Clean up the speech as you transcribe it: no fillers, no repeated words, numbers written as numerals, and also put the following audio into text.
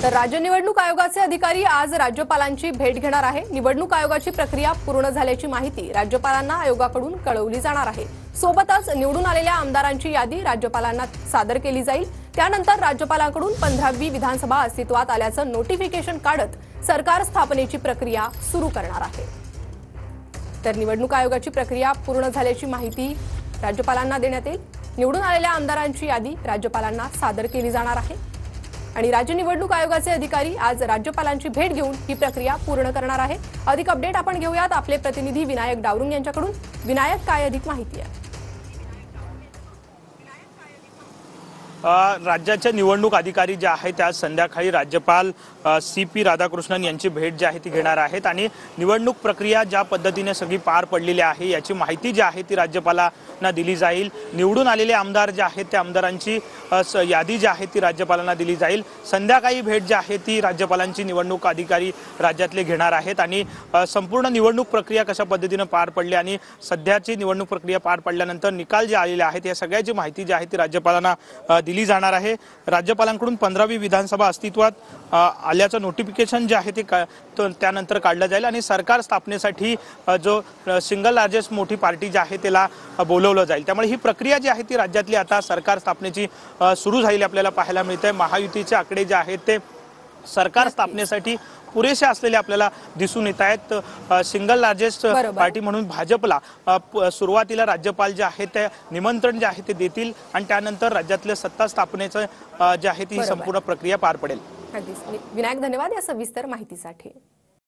तर राज्य निवडणूक आयोगाचे अधिकारी आज राज्यपालांची भेट घेणार आहे। निवडणूक आयोगाची प्रक्रिया पूर्ण झाल्याची माहिती राज्यपालांना आयोगाकडून कळवली जाणार आहे। सोबतच निवडून आलेल्या आमदारांची यादी राज्यपालांना सादर केली जाईल। त्यानंतर राज्यपालांकडून 15वी विधानसभा अस्तित्वात आल्याचं नोटिफिकेशन काढत सरकार स्थापनेची प्रक्रिया सुरू करणार आहे। तर निवडणूक आयोगाची प्रक्रिया पूर्ण झाल्याची माहिती राज्यपालांना देण्यात येईल। निवडून आलेल्या आमदारांची यादी राज्यपालांना सादर केली जाणार आहे आणि राज्य निवडणूक आयोगाचे अधिकारी आज राज्यपालांची भेट घेऊन ही प्रक्रिया पूर्ण करणार आहे। अधिक अपडेट आपण घेऊयात आपले प्रतिनिधी विनायक डावरुंग यांच्याकडून। विनायक, काय अधिक माहिती आहे? राज्याचे निवडणूक अधिकारी जे आहेत त्या संध्याकाळी राज्यपाल CP राधाकृष्णन यांची भेट जी आहे ती घेणार आहेत आणि निवडणूक प्रक्रिया ज्या पद्धतीने सगळी पार पडलेली आहे याची माहिती जी आहे ती राज्यपालांना दिली जाईल। निवडून आलेले आमदार जे आहेत त्या आमदारांची यादी जी आहे ती राज्यपालांना दिली जाईल। संध्याकाळी भेट जी आहे ती राज्यपालांची निवडणूक अधिकारी राज्यातले घेणार आहेत आणि संपूर्ण निवडणूक प्रक्रिया कशा पद्धतीने पार पडली आणि सध्याची निवडणूक प्रक्रिया पार पडल्यानंतर निकाल जे आलेले आहेत या सगळ्याची माहिती जी आहे ती राज्यपालांना दिली जाणार आहे। राज्यपालांकडून 15वी विधानसभा अस्तित्वात आल्याचं नोटिफिकेशन जे आहे ते त्यानंतर काढलं जाईल आणि सरकार स्थापनेसाठी जो सिंगल लार्जेस्ट मोठी पार्टी जी आहे त्याला बोलवलं जाईल। त्यामुळे ही प्रक्रिया जी आहे ती राज्यातली आता सरकार स्थापनेची सुरू झालेली आपल्याला पाहायला मिळते। महायुतीचे आकडे जे आहेत ते सरकार स्थापनेसाठी पुरेसे असलेले आपल्याला दिसून येत आहेत। सिंगल लार्जेस्ट पार्टी म्हणून भाजपला सुरुवातीला राज्यपाल जे आहे ते निमंत्रण जे आहे ते देतील आणि त्यानंतर राज्यातल्या सत्ता स्थापनेचं जे आहे ती संपूर्ण प्रक्रिया पार पडेल। विनायक, धन्यवाद या सविस्तर माहितीसाठी।